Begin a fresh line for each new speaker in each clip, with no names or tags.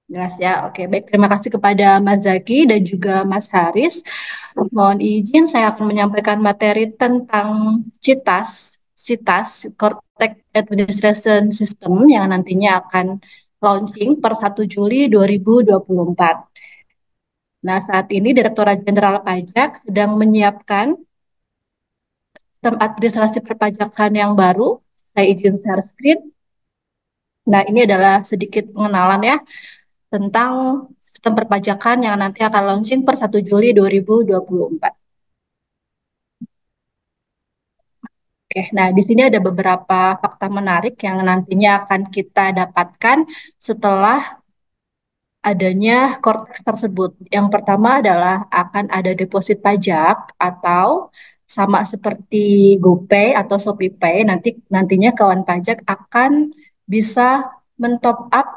Jelas ya. Oke, baik. Terima kasih kepada Mas Zaki dan juga Mas Haris. Mohon izin saya akan menyampaikan materi tentang CITAS, CITAS, Cortex Administration System yang nantinya akan launching per 1 Juli 2024. Nah, saat ini Direktorat Jenderal Pajak sedang menyiapkan sistem administrasi perpajakan yang baru. Saya izin share screen. Nah, ini adalah sedikit pengenalan ya tentang sistem perpajakan yang nanti akan launching per 1 Juli 2024. Oke, nah di sini ada beberapa fakta menarik yang nantinya akan kita dapatkan setelah adanya Cortex tersebut. Yang pertama adalah akan ada deposit pajak atau sama seperti GoPay atau ShopeePay, nantinya kawan pajak akan bisa mentop up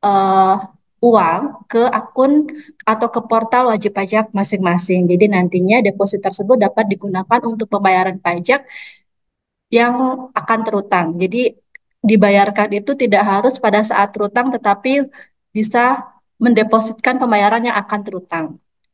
eh, uang ke akun atau ke portal wajib pajak masing-masing. Jadi nantinya deposit tersebut dapat digunakan untuk pembayaran pajak yang akan terutang. Jadi dibayarkan itu tidak harus pada saat terutang, tetapi bisa mendepositkan pembayaran yang akan terutang.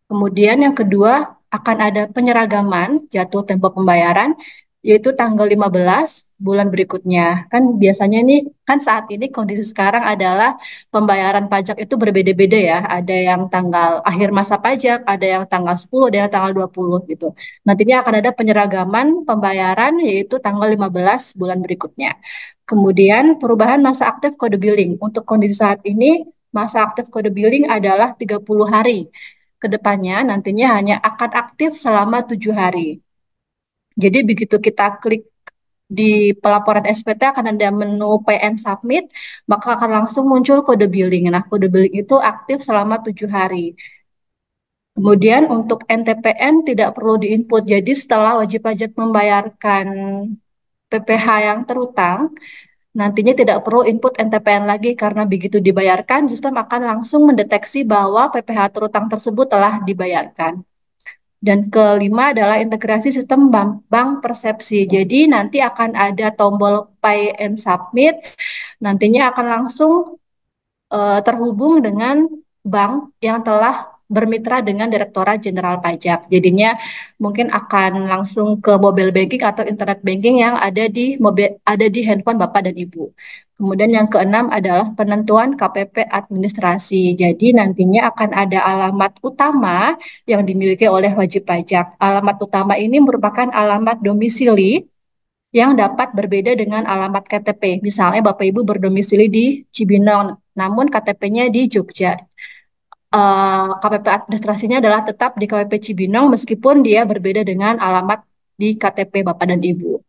Kemudian yang kedua, akan ada penyeragaman jatuh tempo pembayaran, yaitu tanggal 15 bulan berikutnya. Kan biasanya nih, kan saat ini kondisi sekarang adalah pembayaran pajak itu berbeda-beda ya. Ada yang tanggal akhir masa pajak, ada yang tanggal 10, ada yang tanggal 20 gitu. Nantinya akan ada penyeragaman pembayaran yaitu tanggal 15 bulan berikutnya. Kemudian perubahan masa aktif kode billing. Untuk kondisi saat ini, masa aktif kode billing adalah 30 hari. Kedepannya nantinya hanya akan aktif selama 7 hari. Jadi begitu kita klik di pelaporan SPT akan ada menu PN Submit, maka akan langsung muncul kode billing. Nah, kode billing itu aktif selama 7 hari. Kemudian untuk NTPN tidak perlu diinput. Jadi setelah wajib pajak membayarkan PPh yang terutang, nantinya tidak perlu input NTPN lagi karena begitu dibayarkan, sistem akan langsung mendeteksi bahwa PPh terutang tersebut telah dibayarkan. Dan kelima adalah integrasi sistem bank persepsi. Jadi nanti akan ada tombol Pay and Submit, nantinya akan langsung terhubung dengan bank yang telah bermitra dengan Direktorat Jenderal Pajak. Jadinya mungkin akan langsung ke mobile banking atau internet banking yang ada di handphone Bapak dan Ibu. Kemudian yang keenam adalah penentuan KPP administrasi. Jadi nantinya akan ada alamat utama yang dimiliki oleh wajib pajak. Alamat utama ini merupakan alamat domisili yang dapat berbeda dengan alamat KTP. Misalnya Bapak Ibu berdomisili di Cibinong, namun KTP-nya di Jogja. KPP administrasinya adalah tetap di KPP Cibinong meskipun dia berbeda dengan alamat di KTP Bapak dan Ibu.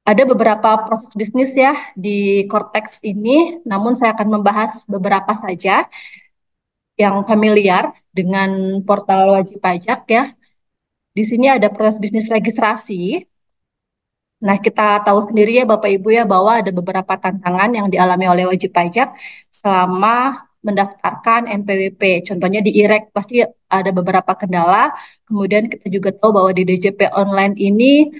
Ada beberapa proses bisnis ya di Cortex ini, namun saya akan membahas beberapa saja yang familiar dengan portal wajib pajak ya. Di sini ada proses bisnis registrasi. Nah, kita tahu sendiri ya Bapak Ibu ya bahwa ada beberapa tantangan yang dialami oleh wajib pajak selama mendaftarkan NPWP. Contohnya di IREK pasti ada beberapa kendala. Kemudian kita juga tahu bahwa di DJP online ini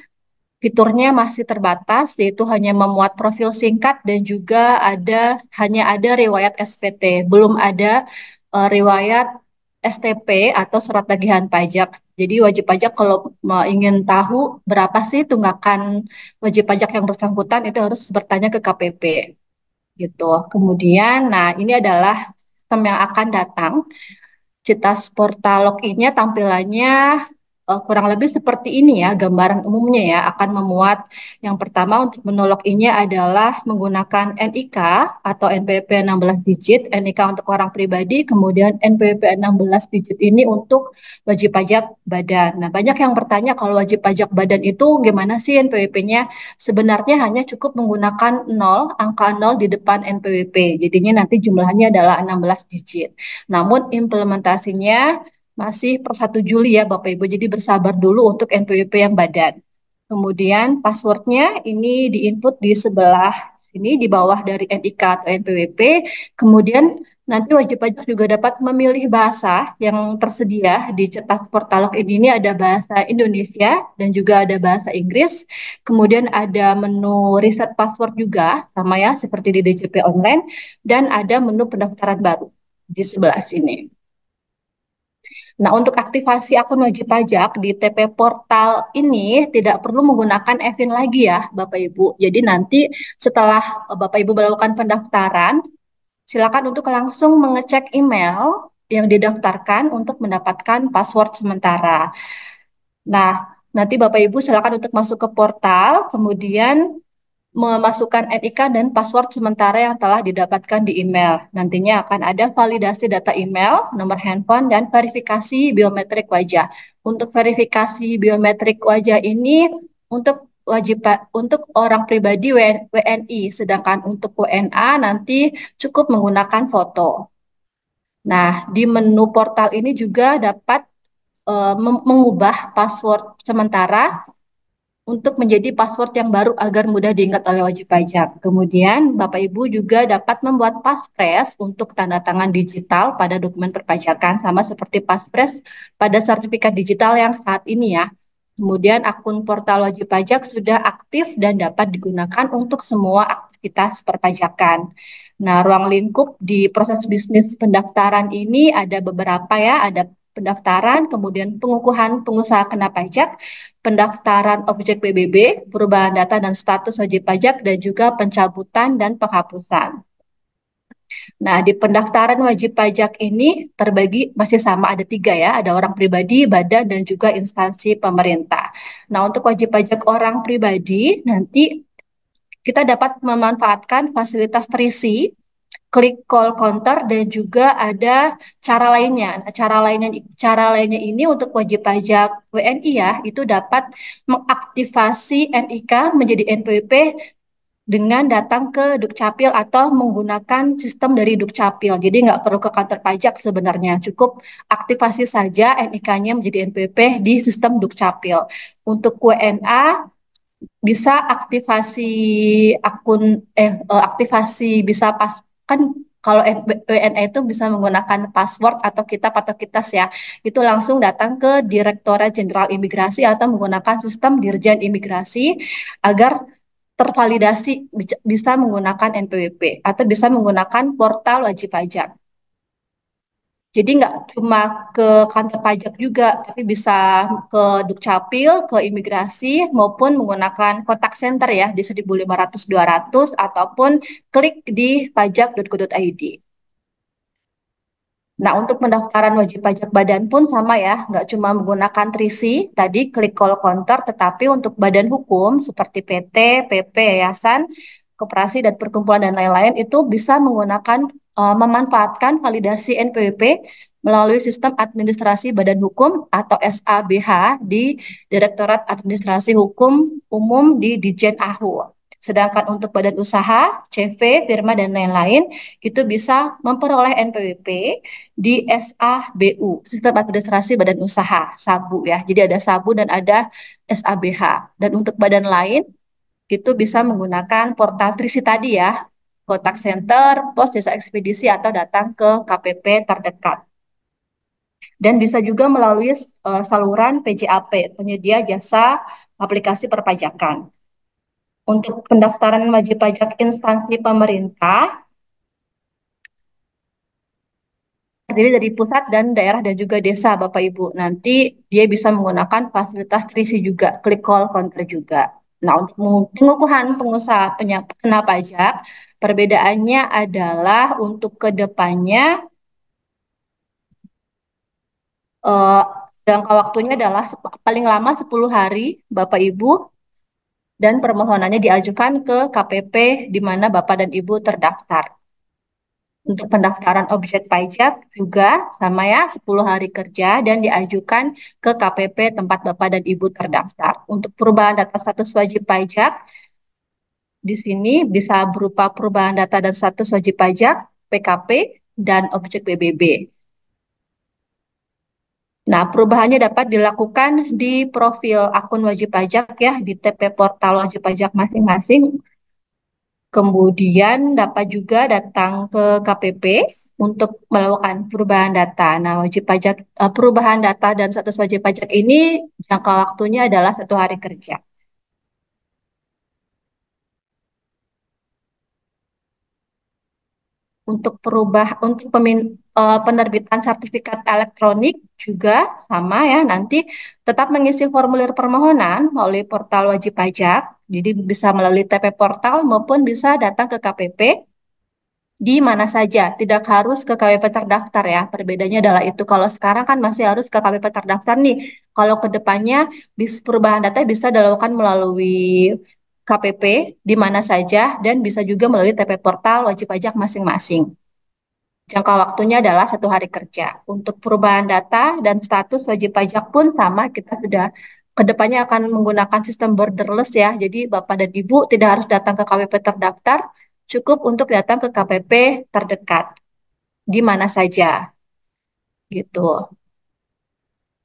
fiturnya masih terbatas, yaitu hanya memuat profil singkat dan juga hanya ada riwayat SPT, belum ada riwayat STP atau surat tagihan pajak. Jadi wajib pajak kalau ingin tahu berapa sih tunggakan wajib pajak yang bersangkutan itu harus bertanya ke KPP gitu. Kemudian, nah ini adalah sistem yang akan datang. Citas portal login-nya tampilannya kurang lebih seperti ini ya, gambaran umumnya ya, akan memuat yang pertama untuk menu login-nya adalah menggunakan NIK atau NPWP 16 digit, NIK untuk orang pribadi, kemudian NPWP 16 digit ini untuk wajib pajak badan. Nah, banyak yang bertanya kalau wajib pajak badan itu gimana sih NPWP-nya? Sebenarnya hanya cukup menggunakan 0, angka 0 di depan NPWP. Jadinya nanti jumlahnya adalah 16 digit. Namun implementasinya masih per 1 Juli ya Bapak Ibu. Jadi bersabar dulu untuk NPWP yang badan. Kemudian passwordnya ini diinput di sebelah ini di bawah dari NIK atau NPWP. Kemudian Nanti wajib pajak juga dapat memilih bahasa yang tersedia di Cetak Portalog ini ada bahasa Indonesia dan juga ada bahasa Inggris. Kemudian ada menu reset password juga, sama ya seperti di DJP online, dan ada menu pendaftaran baru di sebelah sini. Nah, untuk aktivasi akun wajib pajak di TP Portal ini tidak perlu menggunakan EVIN lagi ya, Bapak Ibu. Jadi nanti setelah Bapak Ibu melakukan pendaftaran, silakan untuk langsung mengecek email yang didaftarkan untuk mendapatkan password sementara. Nah, nanti Bapak Ibu silakan untuk masuk ke portal, kemudian memasukkan NIK dan password sementara yang telah didapatkan di email. Nantinya akan ada validasi data email, nomor handphone, dan verifikasi biometrik wajah. Untuk verifikasi biometrik wajah ini untuk orang pribadi WNI, sedangkan untuk WNA nanti cukup menggunakan foto. Nah, di menu portal ini juga dapat mengubah password sementara untuk menjadi password yang baru agar mudah diingat oleh wajib pajak. Kemudian, Bapak Ibu juga dapat membuat paspres untuk tanda tangan digital pada dokumen perpajakan, sama seperti paspres pada sertifikat digital yang saat ini ya. Kemudian akun portal wajib pajak sudah aktif dan dapat digunakan untuk semua aktivitas perpajakan. Nah, ruang lingkup di proses bisnis pendaftaran ini ada beberapa ya, ada pendaftaran, kemudian pengukuhan pengusaha kena pajak, pendaftaran objek PBB, perubahan data dan status wajib pajak, dan juga pencabutan dan penghapusan. Nah, di pendaftaran wajib pajak ini terbagi masih sama ada tiga ya, ada orang pribadi, badan, dan juga instansi pemerintah. Nah, untuk wajib pajak orang pribadi, nanti kita dapat memanfaatkan fasilitas Trisi, klik call counter, dan juga ada cara lainnya. Nah, cara lainnya ini untuk wajib pajak WNI ya, itu dapat mengaktifasi NIK menjadi NPWP dengan datang ke Dukcapil atau menggunakan sistem dari Dukcapil. Jadi nggak perlu ke kantor pajak sebenarnya, cukup aktivasi saja NIK-nya menjadi NPWP di sistem Dukcapil. Untuk WNA bisa aktivasi bisa pas kan kalau WNA itu bisa menggunakan password atau kitab atau kitas ya. Itu langsung datang ke Direktorat Jenderal Imigrasi atau menggunakan sistem Dirjen Imigrasi agar tervalidasi bisa menggunakan NPWP atau bisa menggunakan portal wajib pajak. Jadi nggak cuma ke kantor pajak juga, tapi bisa ke Dukcapil, ke imigrasi, maupun menggunakan kontak center ya di 1500 200 ataupun klik di pajak.go.id. Nah, untuk pendaftaran wajib pajak badan pun sama ya, nggak cuma menggunakan Trisi, tadi klik call counter, tetapi untuk badan hukum seperti PT, PP, yayasan, koperasi, dan perkumpulan, dan lain-lain itu bisa memanfaatkan validasi NPWP melalui sistem administrasi badan hukum atau SABH di Direktorat Administrasi Hukum Umum di Ditjen AHU. Sedangkan untuk badan usaha, CV, firma, dan lain-lain, itu bisa memperoleh NPWP di SABU, Sistem Administrasi Badan Usaha, SABU ya. Jadi ada SABU dan ada SABH. Dan untuk badan lain, itu bisa menggunakan portal Trisi tadi ya, kontak center, pos jasa ekspedisi, atau datang ke KPP terdekat. Dan bisa juga melalui saluran PJAP, penyedia jasa aplikasi perpajakan. Untuk pendaftaran wajib pajak instansi pemerintah, terdiri dari pusat dan daerah dan juga desa, Bapak Ibu. Nanti dia bisa menggunakan fasilitas Trisi juga, klik call counter juga. Nah, untuk pengukuhan pengusaha kena pajak, perbedaannya adalah untuk kedepannya eh, jangka waktunya adalah paling lama 10 hari, Bapak Ibu, dan permohonannya diajukan ke KPP di mana Bapak dan Ibu terdaftar. Untuk pendaftaran objek pajak juga sama ya, 10 hari kerja dan diajukan ke KPP tempat Bapak dan Ibu terdaftar. Untuk perubahan data status wajib pajak, di sini bisa berupa perubahan data dan status wajib pajak, PKP, dan objek BBB. Nah, perubahannya dapat dilakukan di profil akun wajib pajak ya, di TP portal wajib pajak masing-masing. Kemudian dapat juga datang ke KPP untuk melakukan perubahan data. Nah, perubahan data dan status wajib pajak ini jangka waktunya adalah 1 hari kerja. Untuk penerbitan sertifikat elektronik juga sama ya, nanti tetap mengisi formulir permohonan melalui portal wajib pajak. Jadi bisa melalui TP portal maupun bisa datang ke KPP di mana saja, tidak harus ke KWP terdaftar ya. Perbedaannya adalah itu. Kalau sekarang kan masih harus ke KWP terdaftar nih. Kalau ke depannya perubahan data bisa dilakukan melalui KPP di mana saja dan bisa juga melalui TP portal wajib pajak masing-masing. Jangka waktunya adalah 1 hari kerja. Untuk perubahan data dan status wajib pajak pun sama, kita sudah kedepannya akan menggunakan sistem borderless ya. Jadi Bapak dan Ibu tidak harus datang ke KWP terdaftar, cukup untuk datang ke KPP terdekat di mana saja gitu.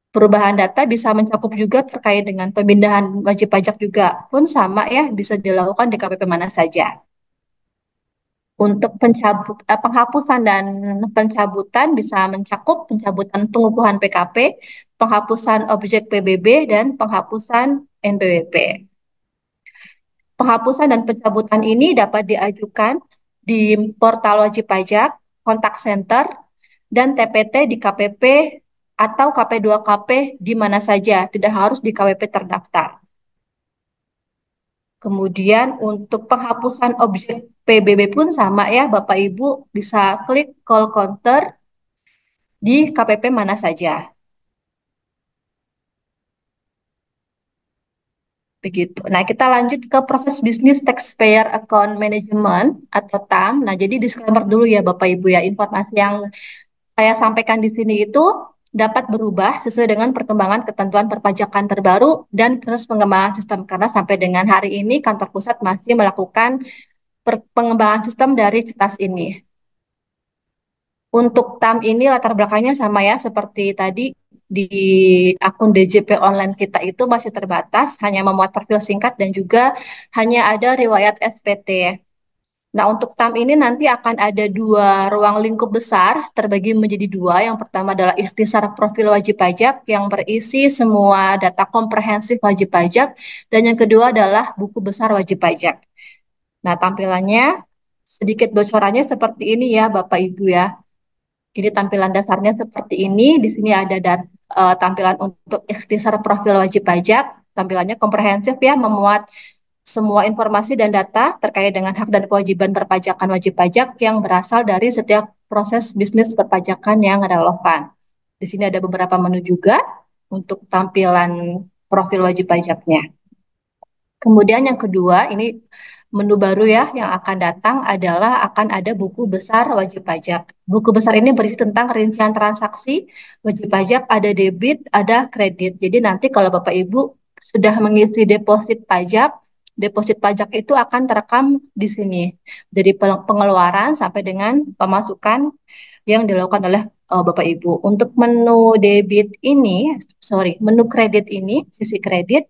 Perubahan data bisa mencakup juga terkait dengan pemindahan wajib pajak juga pun sama ya, bisa dilakukan di KPP mana saja. Untuk penghapusan dan pencabutan bisa mencakup pencabutan pengukuhan PKP, penghapusan objek PBB, dan penghapusan NPWP. Penghapusan dan pencabutan ini dapat diajukan di portal wajib pajak, kontak center, dan TPT di KPP atau KP2KP di mana saja, tidak harus di KWP terdaftar. Kemudian untuk penghapusan objek PBB pun sama ya, Bapak Ibu bisa klik call counter di KPP mana saja. Begitu. Nah, kita lanjut ke proses bisnis taxpayer account management atau TAM. Nah, jadi disclaimer dulu ya Bapak Ibu ya, informasi yang saya sampaikan di sini itu dapat berubah sesuai dengan perkembangan ketentuan perpajakan terbaru dan proses pengembangan sistem. Karena sampai dengan hari ini kantor pusat masih melakukan pengembangan sistem dari CITAS ini. Untuk TAM ini latar belakangnya sama ya, seperti tadi di akun DJP online kita itu masih terbatas, hanya memuat profil singkat dan juga hanya ada riwayat SPT. Nah, untuk TAM ini nanti akan ada 2 ruang lingkup besar, terbagi menjadi 2. Yang pertama adalah ikhtisar profil wajib pajak yang berisi semua data komprehensif wajib pajak, dan yang kedua adalah buku besar wajib pajak. Nah, tampilannya sedikit bocorannya seperti ini ya, Bapak Ibu ya. Jadi tampilan dasarnya seperti ini. Di sini ada tampilan untuk ikhtisar profil wajib pajak. Tampilannya komprehensif ya, memuat semua informasi dan data terkait dengan hak dan kewajiban perpajakan wajib pajak yang berasal dari setiap proses bisnis perpajakan yang relevan. Di sini ada beberapa menu juga untuk tampilan profil wajib pajaknya. Kemudian yang kedua, ini menu baru ya yang akan datang adalah akan ada buku besar wajib pajak. Buku besar ini berisi tentang rincian transaksi wajib pajak, ada debit, ada kredit. Jadi nanti kalau Bapak Ibu sudah mengisi deposit pajak itu akan terekam di sini. Dari pengeluaran sampai dengan pemasukan yang dilakukan oleh Bapak Ibu. Untuk menu kredit ini, sisi kredit,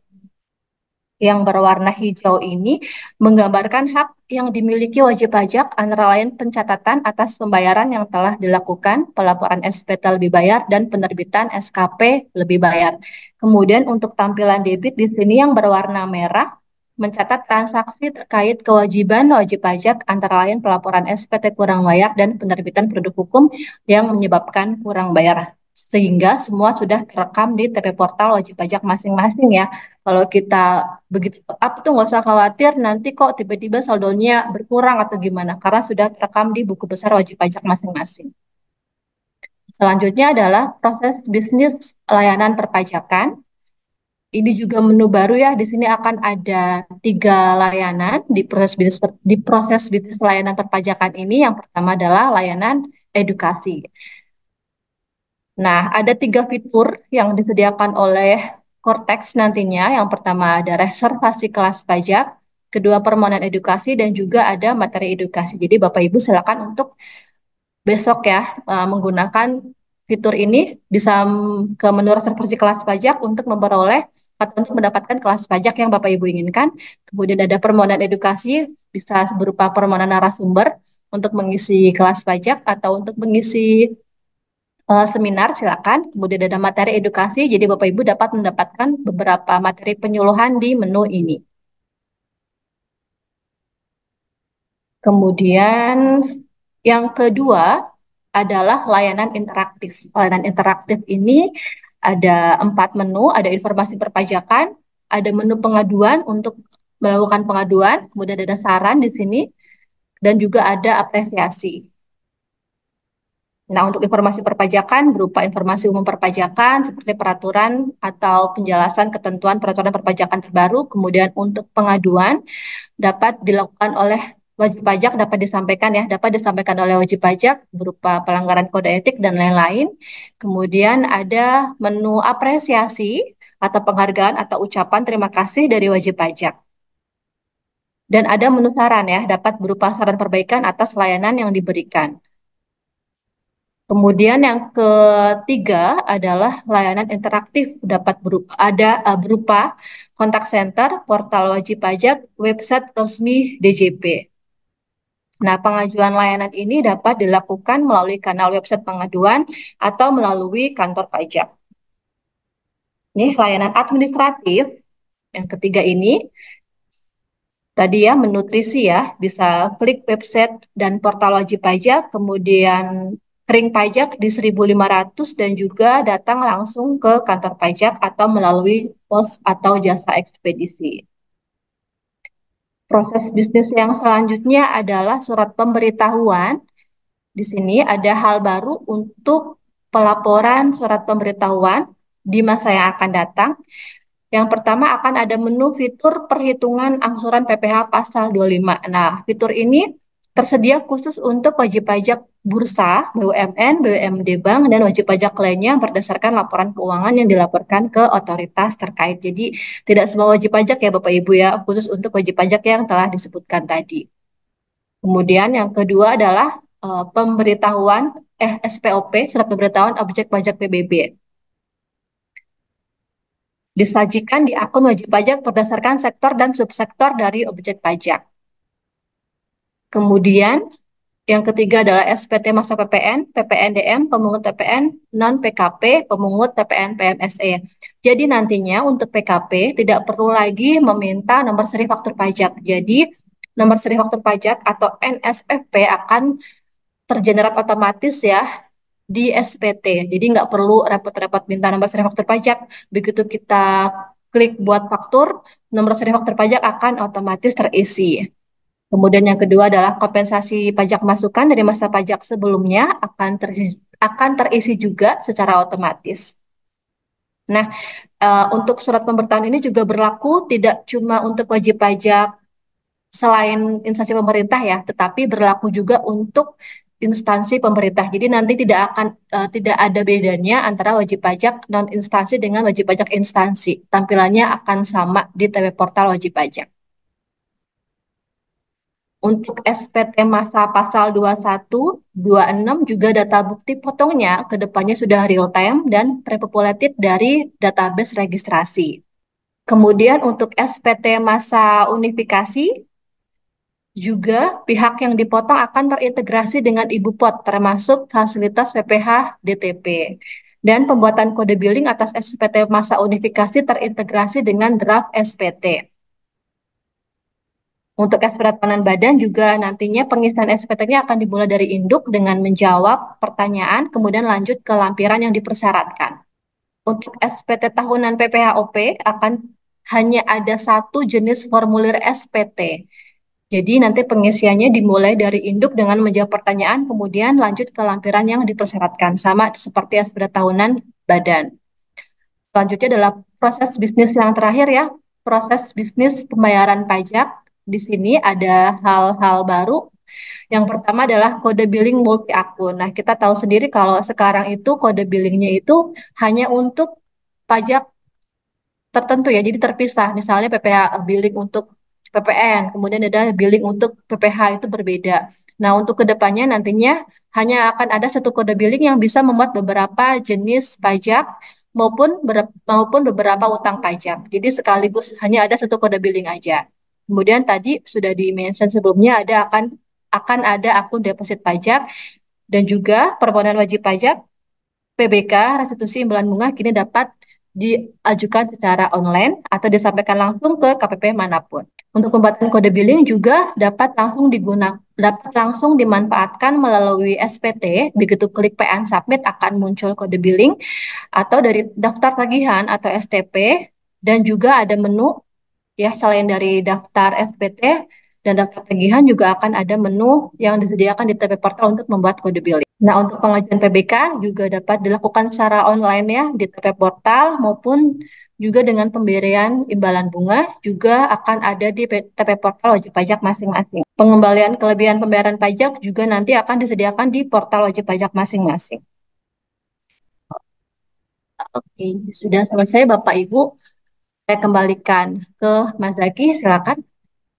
yang berwarna hijau ini menggambarkan hak yang dimiliki wajib pajak antara lain pencatatan atas pembayaran yang telah dilakukan, pelaporan SPT lebih bayar, dan penerbitan SKP lebih bayar. Kemudian untuk tampilan debit di sini yang berwarna merah mencatat transaksi terkait kewajiban wajib pajak antara lain pelaporan SPT kurang bayar dan penerbitan produk hukum yang menyebabkan kurang bayar. Sehingga semua sudah terekam di TP portal wajib pajak masing-masing ya. Kalau kita begitu up tuh nggak usah khawatir nanti kok tiba-tiba saldonya berkurang atau gimana, karena sudah terekam di buku besar wajib pajak masing-masing. Selanjutnya adalah proses bisnis layanan perpajakan. Ini juga menu baru ya. Di sini akan ada 3 layanan di proses bisnis layanan perpajakan ini. Yang pertama adalah layanan edukasi. Nah, ada 3 fitur yang disediakan oleh Cortex nantinya. Yang pertama ada reservasi kelas pajak, kedua permohonan edukasi, dan juga ada materi edukasi. Jadi Bapak Ibu silakan untuk besok ya menggunakan fitur ini, bisa ke menu reservasi kelas pajak untuk memperoleh atau untuk mendapatkan kelas pajak yang Bapak Ibu inginkan. Kemudian ada permohonan edukasi, bisa berupa permohonan narasumber untuk mengisi kelas pajak atau untuk mengisi seminar, silakan. Kemudian ada materi edukasi, jadi Bapak Ibu dapat mendapatkan beberapa materi penyuluhan di menu ini. Kemudian yang kedua adalah layanan interaktif. Layanan interaktif ini ada 4 menu, ada informasi perpajakan, ada menu pengaduan untuk melakukan pengaduan, kemudian ada saran di sini, dan juga ada apresiasi. Nah, untuk informasi perpajakan berupa informasi umum perpajakan seperti peraturan atau penjelasan ketentuan peraturan perpajakan terbaru. Kemudian untuk pengaduan dapat dilakukan oleh wajib pajak, dapat disampaikan oleh wajib pajak berupa pelanggaran kode etik dan lain-lain. Kemudian ada menu apresiasi atau penghargaan atau ucapan terima kasih dari wajib pajak. Dan ada menu saran ya, dapat berupa saran perbaikan atas layanan yang diberikan. Kemudian yang ketiga adalah layanan interaktif berupa kontak center, portal wajib pajak, website resmi DJP. Nah, pengajuan layanan ini dapat dilakukan melalui kanal website pengaduan atau melalui kantor pajak. Ini layanan administratif yang ketiga ini tadi ya menutrisi ya, bisa klik website dan portal wajib pajak, kemudian ring pajak di 1.500 dan juga datang langsung ke kantor pajak atau melalui pos atau jasa ekspedisi. Proses bisnis yang selanjutnya adalah surat pemberitahuan. Di sini ada hal baru untuk pelaporan surat pemberitahuan di masa yang akan datang. Yang pertama akan ada menu fitur perhitungan angsuran PPh pasal 25. Nah, fitur ini tersedia khusus untuk wajib pajak bursa, BUMN, BUMD Bank, dan wajib pajak lainnya berdasarkan laporan keuangan yang dilaporkan ke otoritas terkait. Jadi, tidak semua wajib pajak ya Bapak Ibu ya, khusus untuk wajib pajak yang telah disebutkan tadi. Kemudian yang kedua adalah pemberitahuan SPOP, surat pemberitahuan objek pajak PBB. Disajikan di akun wajib pajak berdasarkan sektor dan subsektor dari objek pajak. Kemudian yang ketiga adalah SPT masa PPN, PPNDM, pemungut PPN, non-PKP, pemungut PPN PMSE. Jadi nantinya untuk PKP tidak perlu lagi meminta nomor seri faktur pajak. Jadi nomor seri faktur pajak atau NSFP akan tergenerat otomatis ya di SPT. Jadi nggak perlu repot-repot minta nomor seri faktur pajak. Begitu kita klik buat faktur, nomor seri faktur pajak akan otomatis terisi. Kemudian yang kedua adalah kompensasi pajak masukan dari masa pajak sebelumnya akan terisi juga secara otomatis. Nah, untuk surat pemberitahuan ini juga berlaku tidak cuma untuk wajib pajak selain instansi pemerintah ya, tetapi berlaku juga untuk instansi pemerintah. Jadi nanti tidak ada bedanya antara wajib pajak non instansi dengan wajib pajak instansi. Tampilannya akan sama di TW Portal Wajib Pajak. Untuk SPT masa pasal 21, 26 juga data bukti potongnya ke depannya sudah real time dan terpopulated dari database registrasi. Kemudian untuk SPT masa unifikasi juga pihak yang dipotong akan terintegrasi dengan Ibu Pot termasuk fasilitas PPh DTP. Dan pembuatan kode billing atas SPT masa unifikasi terintegrasi dengan draft SPT. Untuk SPT tahunan badan juga nantinya pengisian SPT-nya akan dimulai dari induk dengan menjawab pertanyaan, kemudian lanjut ke lampiran yang dipersyaratkan. Untuk SPT tahunan PPh-OP akan hanya ada satu jenis formulir SPT. Jadi nanti pengisiannya dimulai dari induk dengan menjawab pertanyaan, kemudian lanjut ke lampiran yang dipersyaratkan, sama seperti SPT tahunan badan. Selanjutnya adalah proses bisnis yang terakhir ya, proses bisnis pembayaran pajak. Di sini ada hal-hal baru. Yang pertama adalah kode billing multi akun. Nah, kita tahu sendiri kalau sekarang itu kode billingnya itu hanya untuk pajak tertentu ya, jadi terpisah. Misalnya PPh billing untuk PPN, kemudian ada billing untuk PPh itu berbeda. Nah, untuk kedepannya nantinya hanya akan ada satu kode billing yang bisa memuat beberapa jenis pajak maupun beberapa utang pajak. Jadi sekaligus hanya ada satu kode billing aja. Kemudian tadi sudah di-mention sebelumnya akan ada akun deposit pajak dan juga permohonan wajib pajak PBK restitusi imbalan bunga kini dapat diajukan secara online atau disampaikan langsung ke KPP manapun. Untuk pembuatan kode billing juga dapat langsung dimanfaatkan melalui SPT. Begitu klik Pay and Submit akan muncul kode billing atau dari daftar tagihan atau STP, dan juga ada menu ya, selain dari daftar SPT dan daftar tagihan juga akan ada menu yang disediakan di TP Portal untuk membuat kode billing. Nah, untuk pengajuan PBK juga dapat dilakukan secara online ya di TP Portal maupun juga dengan pemberian imbalan bunga juga akan ada di TP Portal wajib pajak masing-masing. Pengembalian kelebihan pembayaran pajak juga nanti akan disediakan di portal wajib pajak masing-masing. Oke, sudah selesai Bapak Ibu. Saya kembalikan ke Mas Zaki, silakan.